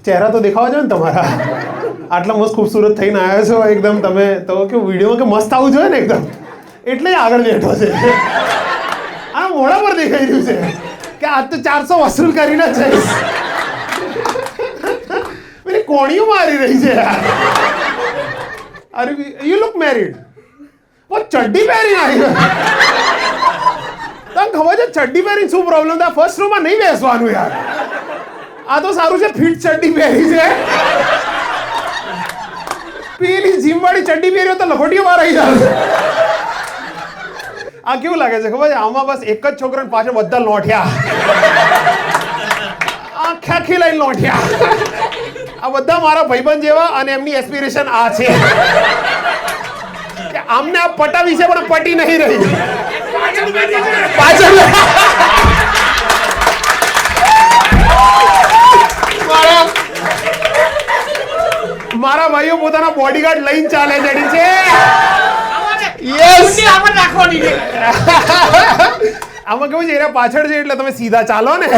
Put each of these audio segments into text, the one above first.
ચહેરા તો દેખાવા જોઈએ ને તમારા. આટલા મસ્ત ખૂબસૂરત થઈને આવ્યા છો એકદમ. તમે તો કે વિડીયોમાં કે મસ્ત આવવું જોઈએ ને એકદમ, એટલે જ આગળ બેઠો છે. આ મોઢા પર દેખાઈ રહ્યું છે કે આજ તો 400 વસૂલ કરીને જ જઈશ. પેલી કોણીઓ મારી રહી છે યાર. અરે યુ લુક મેરીડ. ચડ્ડી પહેરી આવી. તને ખબર છે ચડ્ડી પહેરીને શું પ્રોબ્લેમ થાય? ફર્સ્ટ રૂમમાં નહીં બેસવાનું યાર. આ તો સારું છે ફિટ ચડ્ડી પહેરી છે. પેલી જીમ વાળી ચડ્ડી પહેરી તો લખોટીઓ માં રહી જાય. આ કેવું લાગે છે ખબર છે? આમાં બસ એક જ છોકરાને પાછળ બધા લોઠ્યા, આખા ખીલાઈ લોઠ્યા. આ બધા મારા ભાઈબંધ જેવા, અને એમની એસ્પિરેશન આ છે કે આમને આ પટાવી છે પણ પટી નહીં રહી. પાછળ મારા ભાઈઓ પોતાના બોડીગાર્ડ લઈને ચાલે જડી છે. યસ, આમાં કેવું છે, એના પાછળ છે એટલે તમે સીધા ચાલો ને,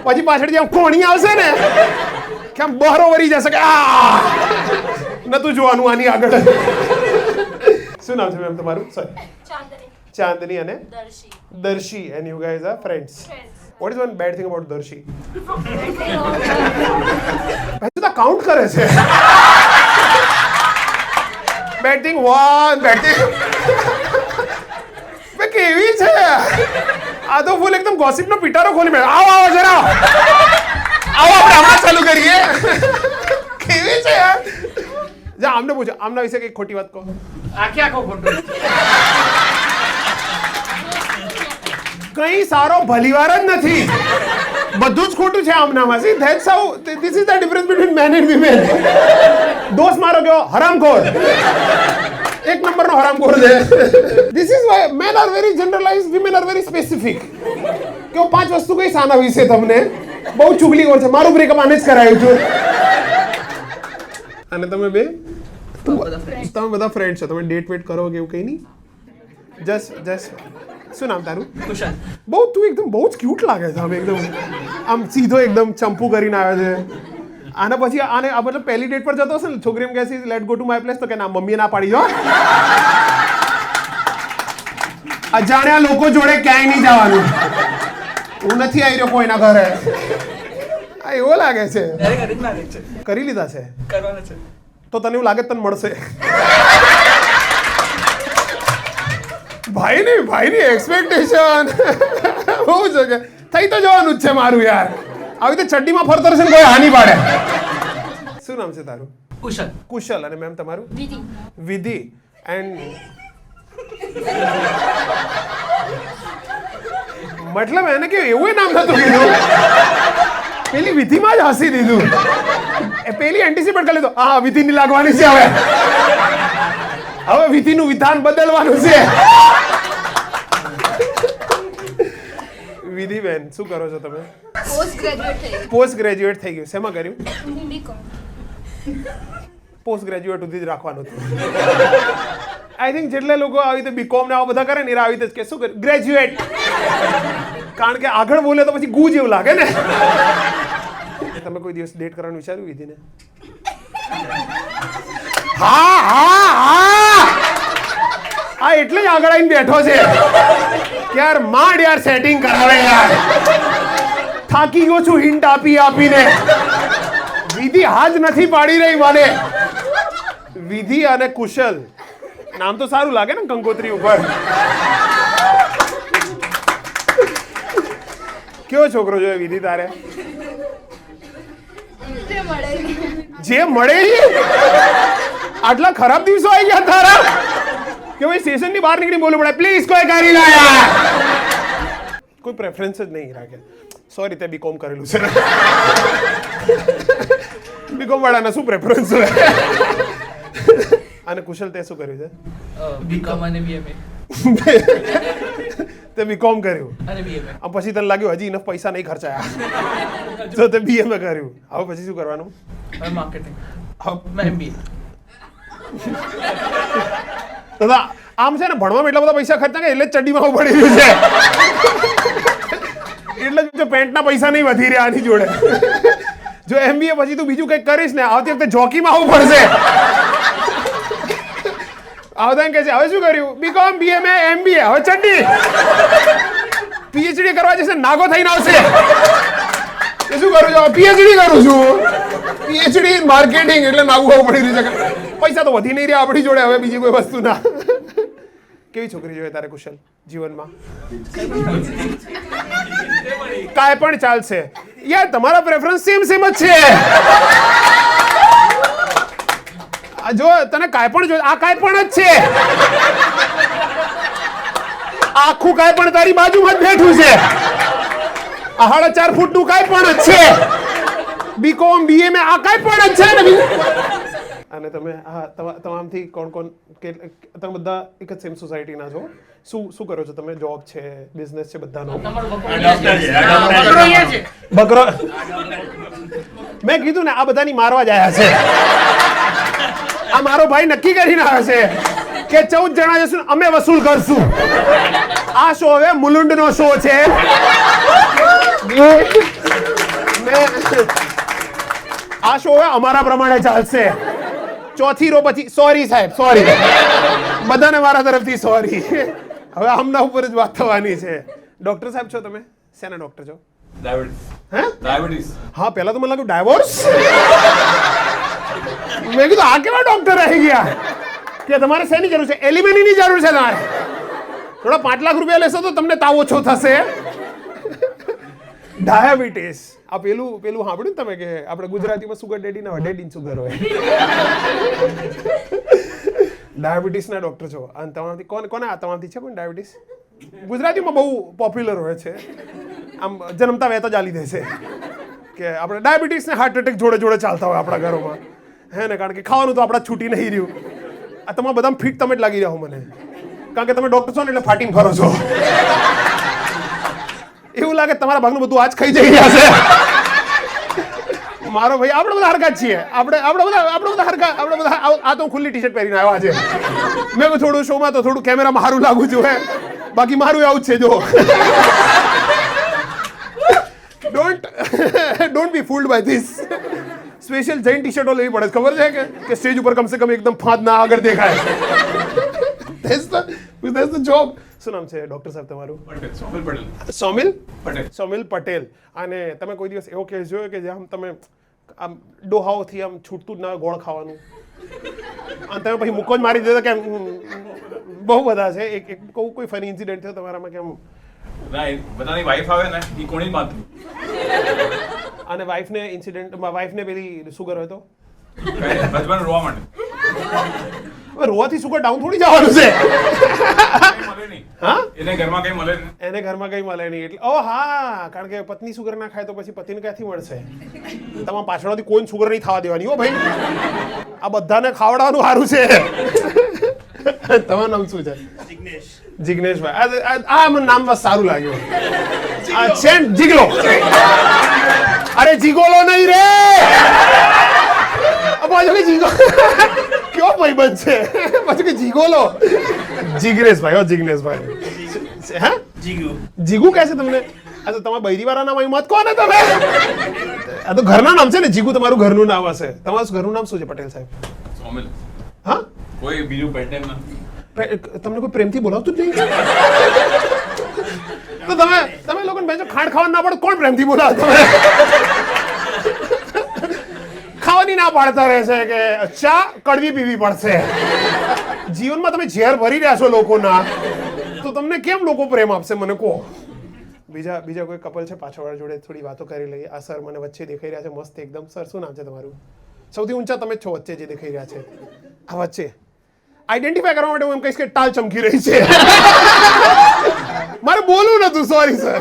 પછી પાછળ જેમ કોણી આવશે ને કે આમ બહારો વળી જશે કે આ નતું જોવાનું આની આગળ. શું નામ છે મેમ તમારું? સોરી, ચાંદની અને Darshi. And you guys are friends. What is one bad thing about Darshi? ભાઈ તો કાઉન્ટ કરે છે. Bad thing 1, bad thing. બે કેવી છે આ તો? ફૂલ એકદમ ગોસિપનો પિટારો ખોલી મેં. આવો આવો જરા આવો, આપણે હમણાં ચાલુ કરીએ. કેવી છે યાર? જા આમને પૂછો, આમના વિશે કઈ ખોટી વાત કહો. આખો ખોટું. કઈ સારો ભલીવાર જ નથી, બધું જ ખોટું છે આમનામાં. See that's how this is the difference between men and women. દોસ્ત મારો કેવો હરામખોર, એક નંબરનો હરામખોર છે. This is why men are very generalise, women are very specific. કે 5 વસ્તુ કઈ સાના વિશે તમને બહુ ચુગલીખોર છે. મારું બ્રેકઅપ આને જ કરાયું છું. અને તમે બે તમે બધા ફ્રેન્ડ છો, તમે ડેટ વેટ કરો કે એવું કઈ નહીં? જસ્ટ શું નામ તારું? કુશલ. બહુ તું એકદમ બહુ જ ક્યુટ લાગે છે. આમ એકદમ આમ સીધો એકદમ ચંપુ કરીને આવે છે. આના પછી આને આ મતલબ પહેલી ડેટ પર જતો હશે ને, છોકરી એમ કહે છે let go to my place, તો કે ના, મમ્મીએ ના પાડી જો. અજાણ્યા લોકો જોડે ક્યાંય નહીં જવાનું. હું નથી આવી રહ્યો કોઈના ઘરે. આ એવો લાગે છે. કરી લીધા છે? કરવાના છે. તો તને એવું લાગે તને મળશે? ભાઈની એક્સપેક્ટેશન બહુ છે કે થઈ તો જવાનું જ છે મારું યાર. આવી રીતે ચડ્ડીમાં ફરતો રહેશે ને કોઈ હાની પાડે. શું નામ છે તારું? કુશલ. કુશલ. અને મેમ તમારું? વિધિ. એન્ડ મતલબ એને કે એવું નામ નતું કીધું, પેલી વિધિમાં જ હસી દીધું. એ પેલી એન્ટિસિપેટ કરી લીધો, હા વિધિની લાગવાની છે. હવે વિધિનું વિધાન બદલવાનું છે. વિધિ બેન શું કરો છો તમે? પોસ્ટ ગ્રેજ્યુએટ થઈ ગયું. શેમાં કર્યું? પોસ્ટ ગ્રેજ્યુએટ સુધી જ રાખવાનું હતું. આઈ થિંક જેટલા લોકો આવી રીતે બીકોમ ને આવા બધા કરે ને એ આવી રીતે કે શું કરે ગ્રેજ્યુએટ, કારણ કે આગળ બોલે તો પછી ગુ જેવું લાગે ને. તમે કોઈ દિવસ ડેટ કરવાનું વિચાર્યું વિધિને? હા એટલે જ આગળ આવીને બેઠો છે. યાર માંડ યાર સેટિંગ કરાવે યાર. થાકી ગયો છું હિન્ટ આપીને. વિધિ હાજ નથી પાડી રહી મને. વિધિ અને કુશલ નામ તો સારું લાગે ને કંકોત્રી ઉપર. કેવો છોકરો જોઈએ વિધિ તારે? જે મળે. આટલા ખરાબ દિવસો આવી ગયા તારા કે ભાઈ સ્ટેશન ની બહાર નીકળી બોલવું પડે પ્લીઝ કોઈ કરી લા યાર. કોઈ પ્રેફરન્સ જ નહીં રાખે. સોરી તે બીકોમ કરેલું છે. બીકોમ વાળાના શું પ્રેફરન્સ હોય? અને કુશલ તે શું કર્યું છે? બીકોમ અને બીએમએ. તે બીકોમ કર્યું અને બીએમએ. આમ પછી તને લાગ્યું હજી ઇનફ પૈસા નહીં ખર્ચાયા તો તે બીએમએ કર્યું. હવે પછી શું કરવાનું? માર્કેટિંગ. મેં એમબીએ. દાદા આમ છે ને ભણવામાં એટલા બધા પૈસા ખર્ચા કે એટલે જ ચડ્ડીમાં આવું પડી રહ્યું છે એટલે જો પેન્ટના પૈસા નહીં વધી રહ્યા આની જોડે જો MBA પછી તું બીજું કંઈક કરીશ ને આવતી વખતે જોકીમાં આવવું પડશે આવતા એમ કહે છે હવે શું કર્યું BCom BMA MBA હવે ચડ્ડી PhD કરવા જશે નાગો થઈને આવશે એ શું કરું છું PhD કરું છું PhD માર્કેટિંગ એટલે નાગું આવવું પડી રહ્યું છે પૈસા તો વધી નહીં રહ્યા આપણી જોડે હવે બીજી કોઈ વસ્તુ ના કેવી છોકરી જોઈએ તારે કુશલ જીવનમાં કાંઈ પણ ચાલશે યાર તમારા પ્રેફરન્સ સેમ જ છે જો તને કાંઈ પણ જોઈએ આ કાંઈ પણ જ છે આખું કાંઈ પણ તારી બાજુમાં જ બેઠું છે આ 4.5 ફૂટનું કાંઈ પણ જ છે BCom BMA આ કાંઈ પણ જ છે ને અને તમે તમામથી કોણ તમે બધા એક જ સેમ સોસાયટીના છો શું કરો છો તમે જોબ છે બિઝનેસ છે બધાનો બકરો મેં કીધું ને આ બધાની મારવા જ આવ્યા છે આ મારો ભાઈ નક્કી કરીને આવે છે કે 14 જણા જશું અમે વસૂલ કરશું આ શો હવે મુલુંડનો શો છે આ શો હવે અમારા પ્રમાણે ચાલશે ચોથી રો પછી સોરી સાહેબ સોરી બધાને મારા તરફથી સોરી હવે આમના ઉપર જ વાત થવાની છે ડોક્ટર સાહેબ છો તમે શેના ડોક્ટર છો ડાયાબિટીસ હા પહેલા તો મને લાગ્યું ડાયવોર્સ મેં કીધું આ કેવા ડોક્ટર રહી ગયા કે તમારે શેની જરૂર છે એલિમેનીની જરૂર છે તમારે થોડા 5 લાખ રૂપિયા લેશો તો તમને તાવ ઓછો થશે ડાયાબિટીસ આ પેલું સાંભળ્યું તમે કે આપણે ગુજરાતીમાં સુગર ડેડી ના હોય ડેડીની સુગર હોય ડાયાબિટીસના ડોક્ટર છો અને તમારાથી કોને આ તમારાથી છે પણ ડાયાબિટીસ ગુજરાતીમાં બહુ પોપ્યુલર હોય છે આમ જન્મતા વહેતા જ આલી દેશે કે આપણે ડાયાબિટીસ ને હાર્ટ એટેક જોડે જોડે ચાલતા હોય આપણા ઘરોમાં હે ને કારણ કે ખાવાનું તો આપણા છૂટી નહીં રહ્યું આ તમારા બધા ફિટ તમે જ લાગી રહ્યા મને કારણ કે તમે ડોક્ટર છો ને એટલે ફાટીને ફરો છો એવું લાગે તમારા ભાગનું બધું આજ ખાઈ જઈ રહ્યા છે મારો ભાઈ આપણે બધા હરખા જ છીએ આપણે બધા હરખા આપણે બધા આ તો ખુલ્લી ટી-શર્ટ પહેરીને આવ્યો આજે મેં થોડું શોમાં તો થોડું કેમેરામાં સારું લાગુ છું હે બાકી મારું આવું જ છે જો don't be fooled by this special Jain ટી-શર્ટો લેવી પડે ખબર છે કે સ્ટેજ ઉપર કમસે કમ એકદમ ફાદ ના આગળ દેખાય That's the job. શું નામ છે ડોક્ટર સાહેબ તમારું? સોમિલ પટેલ. અને તમે કોઈ દિવસ એવો કેસ જોયો કે જેમ તમે આમ ડોહાઓથી આમ છૂટતું જ ના ગોળ ખાવાનું અને તમે પછી મુક્કો જ મારી દેતા કે બહુ બધા છે એક કોઈ ફની ઇન્સિડન્ટ થયો તમારામાં કેમ બધાની વાઈફ આવે ને એ કોણી માથું અને વાઈફને પેલી સુગર હોય તો હસબન્ડ રોવા માંડે રોવાથી સુગર ડાઉન થોડી જવાનું છે એને ઘરમાં કઈ મળે નહીં એટલે ઓ હા કારણ કે પત્ની સુગર ના ખાય તો પછી પતિને ક્યાંથી મળશે તમારા પાછળથી કોઈ સુગર નહીં થવા દેવાની હો ભાઈ આ બધાને ખાવડાવવાનું સારું છે તમારું નામ શું છે? જિગ્નેશભાઈ. આ મને નામ બસ સારું લાગ્યું. આ છે જીગલો. અરે જીગોલો નહીં રે પાછું કે જીગો કયો ભાઈબંધ છે પાછું કે જીગોલો. જિગ્નેશભાઈ. હો જિગ્નેશભાઈ. હા જીગુ કહે છે તમને? આ તો તમારા બૈરીવાળા નામ અહીં મત કહો ને તમે. આ તો ઘરના નામ છે ને જીગુ તમારું ઘરનું નામ હશે. તમારું ઘરનું નામ શું છે પટેલ સાહેબ? સોમિલ. હા કોઈ બીજું પેટર્ન ના તમને કોઈ પ્રેમથી બોલાવતું જ નહીં તો તમે લોકોને બેસો ખાંડ ખાવા ના પડે કોણ પ્રેમથી બોલાવે તમે ખાવાની ના પાડતા રહેશે કે ચા કડવી પીવી પડશે. જીવનમાં તમે ઝેર ભરી રહ્યા છો લોકોના તો તમને કેમ લોકો પ્રેમ આપશે મને કહો. બીજા કોઈ કપલ છે પાછળવાળા જોડે થોડી વાતો કરી લઈએ. આ સર મને વચ્ચે દેખાઈ રહ્યા છે મસ્ત એકદમ. સર શું નામ છે તમારું? સૌથી ઊંચા તમે જ છો વચ્ચે જે દેખાઈ રહ્યા છે. આ વચ્ચે આઈડેન્ટિફાય કરવા માટે હું એમ કહીશ કે ટાલ ચમકી રહી છે. મારે બોલવું નતું સોરી સર.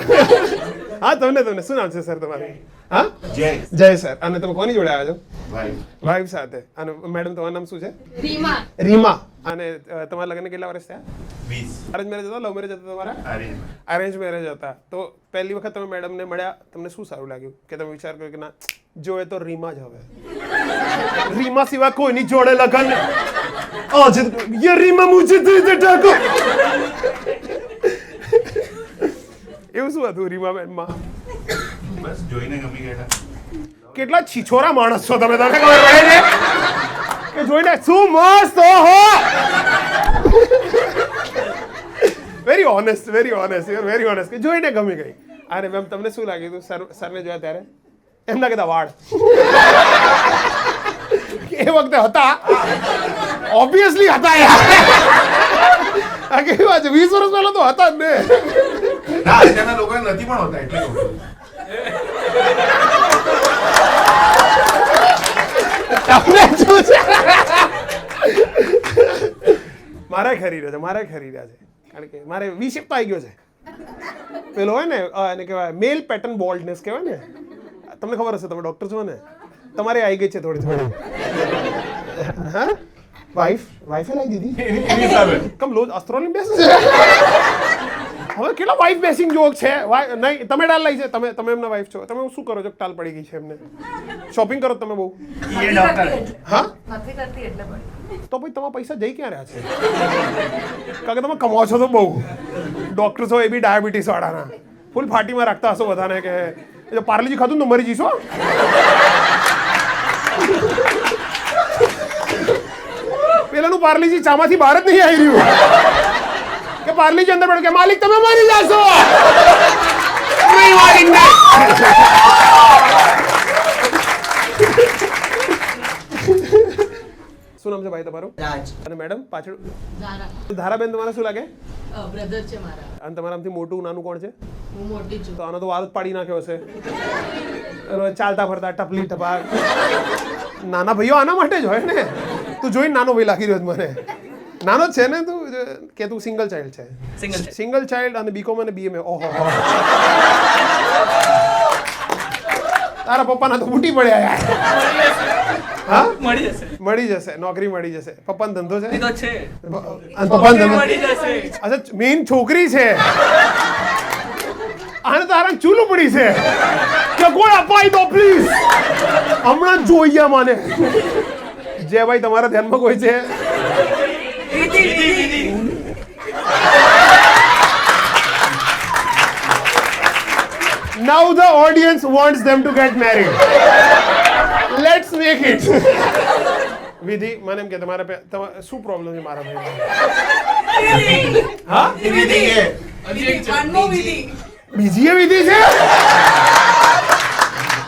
હા તમને શું નામ છે સર તમારું? હા જય જય સર. અને તમે કોની જોડે આવ્યા છો? ભાઈ વાઈફ સાથે. અને મેડમ તમારું નામ શું છે? રીમા. રીમા. અને તમારા લગ્ન કેટલા વર્ષ થયા? 20 અરેન્જ મેરેજ હતા, લવ મેરેજ હતા તમારા? અરે અરેન્જ મેરેજ હતા. તો પહેલી વખત તમે મેડમને મળ્યા, તમને શું સારું લાગ્યું કે તમે વિચાર કર્યો કે ના જોએ તો રીમા જ હવે, રીમા સિવાય કોઈની જોડે લગન આજે યે રીમા મુझे દે દે ટાકો. એવું શું હતું રીમા બેનમાં? બસ જોઈને ગમી ગયા. કેટલા છીછોરા માણસ છો તમે, તમને ખબર પડે છે કે જોઈને શું મસ્ત ઓહો. Very honest you are very honest કે જોઈને ગમી ગઈ. અને મેમ તમને શું લાગ્યું હતું સરને જોયા ત્યારે? એમના કહેતા વાળ એ વખતે હતા, ઓબ્વિયસલી હતા યાર. આ કેવી વાત છે, 20 વર્ષ પહેલા તો હતા જ ને. ના અત્યારના લોકોને નથી પણ હોતા એટલે કહું છું. તમને શું છે? મારે ખરી રહ્યા છે, કારણ કે મારે વિશેપ આવી ગયો છે. પેલો હોય ને એને કહેવાય મેલ પેટર્ન બોલ્ડનેસ કહેવાય ને. તમને ખબર હશે, તમે ડોક્ટર છો ને, તમારે આવી ગઈ છે થોડી. હા વાઈફે લાવી દીધી કમ લો અસ્ત્રોની બેસે છે. હવે કેટલા વાઈફ બેસિંગ જોક છે. નહીં તમે ટાલ લઈ છે, તમે એમના વાઈફ છો, તમે શું કરો છો? ટાલ પડી ગઈ છે એમને. શોપિંગ કરો તમે બહુ? એ ડોક્ટર હા નથી કરતી એટલે પણ. તો ભાઈ તમારા પૈસા જઈ ક્યાં રહ્યા છે? કારણ કે તમે કમાવો છો તો બહુ. ડોક્ટર છો એ બી ડાયાબિટીસ વાળાના, ફૂલ ફાટીમાં રાખતા હશો બધાને કે જો પાર્લેજી ખાધું તો મરી જઈશો. પેલાનું પાર્લેજી ચામાંથી બહાર જ નહીં આવી રહ્યું કે પાર્લેજી અંદર પડ્યું કે માલિક તમે મરી જાશો. નહીં માલિક નહીં. શું નામ છે ભાઈ તમારું? રાજ. અને મેડમ પાછળ ધારા. ધારાબેન તમારા શું લાગે? બ્રધર છે મારા. અને તમારા આમથી મોટું નાનું કોણ છે? હું મોટી છું. તો આનો તો વાર જ પાડી નાખ્યો હશે. રોજ ચાલતા ફરતા ટપલી ટપાક. નાના ભાઈઓ આના માટે જ હોય ને. તું જોઈને નાનો ભાઈ લાગી રહ્યો છે મને. નાનો જ છે ને તું, કે તું સિંગલ ચાઇલ્ડ છે? સિંગલ ચાઇલ્ડ અને બીકોમ અને બીએમ. ઓહો તારા પપ્પાના તો ફૂટી પડ્યા યાર. હા મળી જશે, નોકરી મળી જશે. પપ્પાનો ધંધો છે? તો છે. અને પપ્પાનો ધંધો મળી જશે. અચ્છા મેઇન છોકરી છે. આને તારા ચૂલું પડી છે કે કોઈ અપાઈ દો પ્લીઝ, હમણાં જ જોઈએ મને. જે ભાઈ તમારા ધ્યાનમાં કોઈ છે? Now the audience wants them to get married. Let's make it. વિધિ મને એમ કે તમારા શું પ્રોબ્લેમ છે મારા ભાઈ? હા બીજી એ વિધિ છે?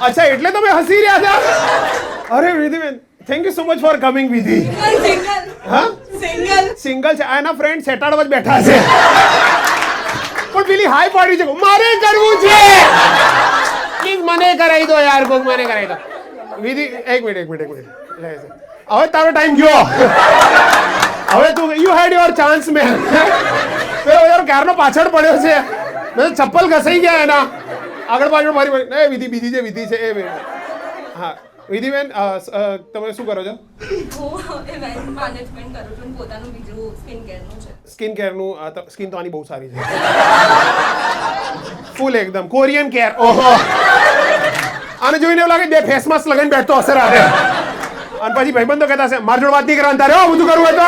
અચ્છા એટલે તમે હસી રહ્યા હતા? અરે વિધિબેન thank you so much for coming. Vidhi હા સિંગલ છે, એના ફ્રેન્ડ સેટાડવા જ બેઠા છે. પણ પેલી હાઈ પાડી છે, મારે કરવું છે પ્લીઝ મને કરાવી દો યાર, કોક મને કરાવી દો. વિધિ એક મિનિટ હવે તારો ટાઈમ ગયો. હવે તું you had your chance man. પેલો યાર ક્યારનો પાછળ પડ્યો છે, મેં ચપ્પલ ઘસાઈ ગયા એના આગળ પાછળ મારી. એ વિધિ બીજી જે વિધિ છે એ હા વિધિબેન તમે શું કરો છો? હું ઇવેન્ટ મેનેજમેન્ટ કરું છું. પોતાનું બીજું સ્કિન કેરનું. સ્કિન તો આની બહુ સારી છે, ફૂલ એકદમ કોરિયન કેર. ઓહો આને જોઈને એવું લાગે બે ફેસ માસ્ક લગાવીને બેઠતો હશે રાતે. અને પછી ભાઈબંધો કહેતા હશે મારી જોડે વાત નહીં કરવાનું તારે, બધું કરવું હોય તો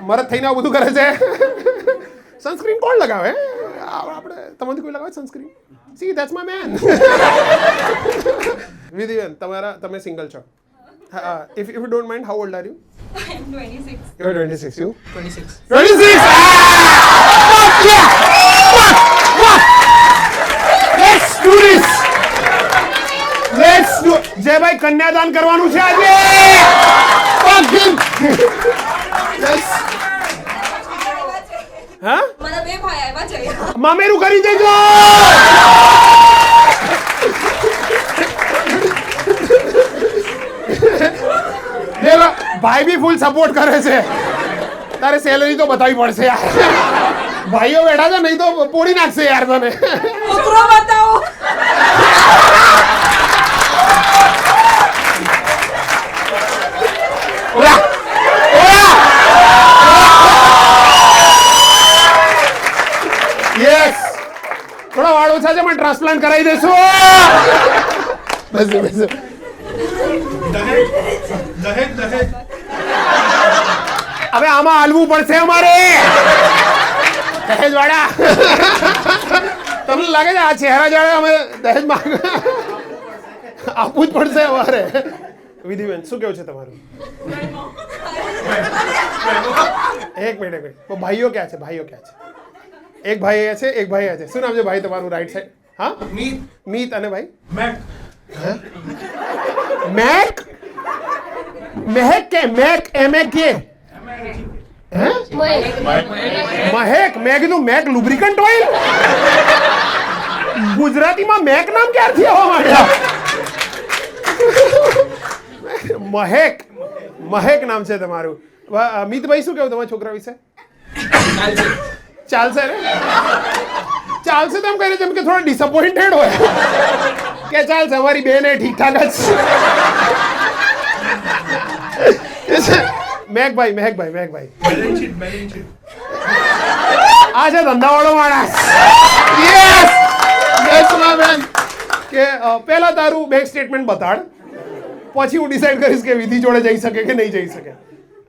મરદ થઈને આવું બધું કરે છે. સનસ્ક્રીન કોણ લગાવે? આપણે તમારી કોઈ લગાવે sunscreen? See that's my man. વિધિબેન તમે સિંગલ છો? If you don't mind how old are you? I am 26. You are 26. You? 26. 26! Let's do this! Let's do. જય ભાઈ કન્યાદાન કરવાનું છે આજે. હા મારા બે ભાઈ આવ્યા છે. મામેરું કરી દેજો. ભાઈ બી ફૂલ સપોર્ટ કરે છે. તારે સેલરી તો બતાવી પડશે યાર. ભાઈઓ બેઠા છે નહીં તો પોડી નાખશે યાર તને. ઉતરો બતાવો. વાળ ઓછા છે, પણ ટ્રાન્સપ્લાન્ટ કરાવી દેશું. બેસો બેસો. હવે આમાં હાલવું પડશે અમારે, દહેજ વાળા. તમને લાગે છે આ ચહેરા જાડે અમે દહેજ માંગ આપવું જ પડશે અમારે. વિધિબેન શું કેવું છે તમારું? એક મિનિટ. તો ભાઈઓ ક્યાં છે? ભાઈઓ ક્યાં છે? એક ભાઈ અહીંયા છે, એક ભાઈ અહીંયા છે. શું નામ છે ભાઈ તમારું રાઈટ સાઈડ? હા, મીત. અને ભાઈ મેક. મહેક કે મેક? MAK? મહેક. મેં કીધું મેક લુબ્રિકન્ટ ઓઇલ. ગુજરાતીમાં મેક નામ ક્યારથી આવવા માંડ્યા? મહેક નામ છે તમારું. મિતભાઈ શું કેવું તમારા છોકરા વિશે? ચાલશે ને? ચાલશે તો એમ કહે છે કે થોડા ડિસઅપોઇન્ટેડ હોય કે ચાલશે અમારી બેન એ ઠીકઠાક જ છે. મહેકભાઈ આ છે ધંધાવાળો માણસ. બેન કે પહેલા તારું બેંક સ્ટેટમેન્ટ બતાડ, પછી હું ડિસાઈડ કરીશ કે વિધિ જોડે જઈ શકે કે નહીં જઈ શકે.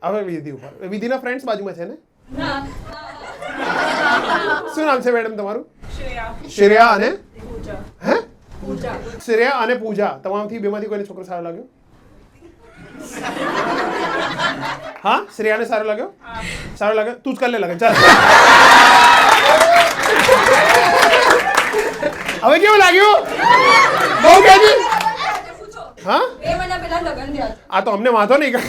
હવે વિધિ ઉપર. વિધિના ફ્રેન્ડ્સ બાજુમાં છે ને? શું નામ છે મેડમ તમારું? શ્રેયા અને શ્રેયા અને પૂજા. તમામથી બેમાંથી કોઈને છોકરો સારો લાગ્યો? હા, શ્રેયાને સારો લાગ્યો? સારો લાગ્યો? તું જ કર લે લગન. ચાલ હવે કેવું લાગ્યું? બહુ કેજી? હા, 2 મહિના પહેલા લગ્ન થયા. આ તો અમને વાંધો નહીં.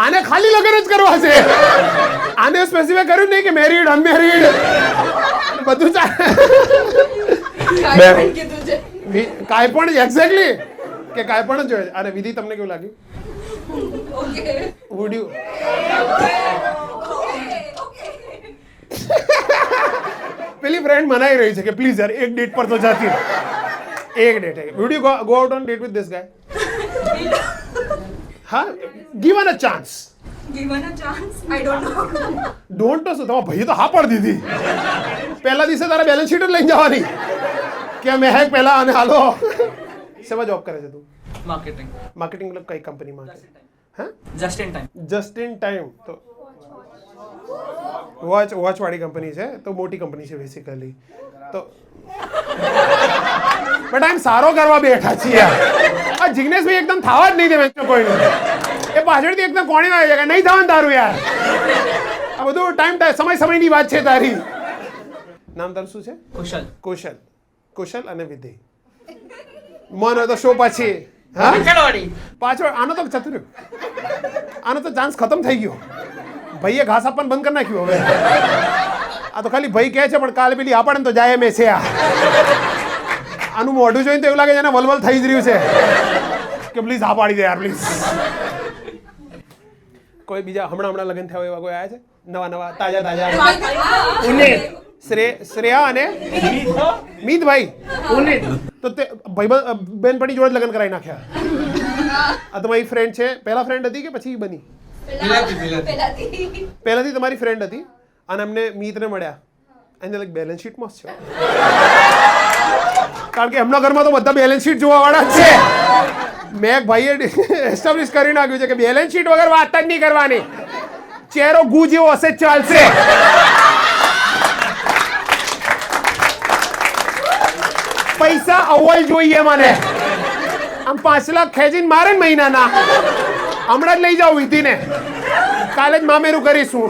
આને ખાલી લગ્ન જ કરવા છે. આને સ્પેસિફાઈ કર્યું નહીં કે મેરીડ અનમેરીડ બધું કાંઈ કીધું છે. કાંઈ પણ એક્ઝેક્ટલી કે કાંઈ પણ જ જોઈએ. અને વિધિ તમને કેવું લાગ્યું? ઓકે. Would you? પેલી ફ્રેન્ડ મનાઈ રહી છે કે પ્લીઝ યાર એક ડેટ પર તો જાતી રહે. એક date. Would you go out on date with this guy? હા, given a chance. Given a chance, I don't know. Don't તો શું, તમારા ભાઈએ તો હા પાડી દીધી. પહેલા દિવસે તારા બેલેન્સ શીટ જ લઈને જવાની કે મહેક પહેલા અને હાલો. શેમાં જોબ કરે છે તું? मार्केटिंग. માર્કેટિંગ મતલબ કઈ કંપનીમાં? હા, just in time. Just in time. તો વોચ વાળી કંપની છે, તો મોટી કંપની છે બેસિકલી. તો બટ આમ સારો કરવા બેઠા છીએ. આ જિગ્નેશભાઈ એકદમ થવા જ નહીં દે કોઈને. એ પાછળથી એકદમ કોણી આવે છે કે નહીં થવાનું તારું યાર. આ બધું સમયની વાત છે તારી. નામ તારું શું છે? कुशल. કુશલ અને વિધિ. મન હોય તો શો પછી. હા, चलवाड़ी. પાછળ આનો તો ચતુર. આનો તો ચાન્સ ખતમ થઈ ગયો. ભાઈએ ઘાસ આપવાનું બંધ કરી નાખ્યું હવે. આ તો ખાલી ભાઈ કહે છે, પણ કાલે પેલી આપણને તો જાય મેં છે. આનું મોઢું જોઈને તો એવું લાગે છે એને વલવલ થઈ જ રહ્યું છે કે પ્લીઝ હા પાડી દે યાર પ્લીઝ. કોઈ બીજા હમણાં લગ્ન થયા એવા કોઈ આવ્યા છે? નવા તાજા? શ્રેયા અને મીતભાઈ. તો તે ભાઈ બેનપણી જોડે જ લગ્ન કરાવી નાખ્યા. આ તમારી ફ્રેન્ડ છે? પહેલા ફ્રેન્ડ હતી કે પછી બની? પહેલાથી તમારી ફ્રેન્ડ હતી અને અમને મીતને મળ્યા. એને લાઈક બેલેન્સ શીટ મસ્ત છે, કારણ કે એમના ઘરમાં તો બધા બેલેન્સ શીટ જોવા વાળા જ છે. મેં ભાઈએ એસ્ટાબ્લિશ કરી નાખ્યું છે કે બેલેન્સ શીટ વગર વાત જ નહીં કરવાની. ચહેરો ગુ જેવો હશે ચાલશે. પૈસા અવ્વલ જોઈએ મને. આમ 5 લાખ ખેંચીને મારે ને મહિનાના. હમણાં જ લઈ જાઉં વિધિને, કાલે જ મામેરું કરીશું.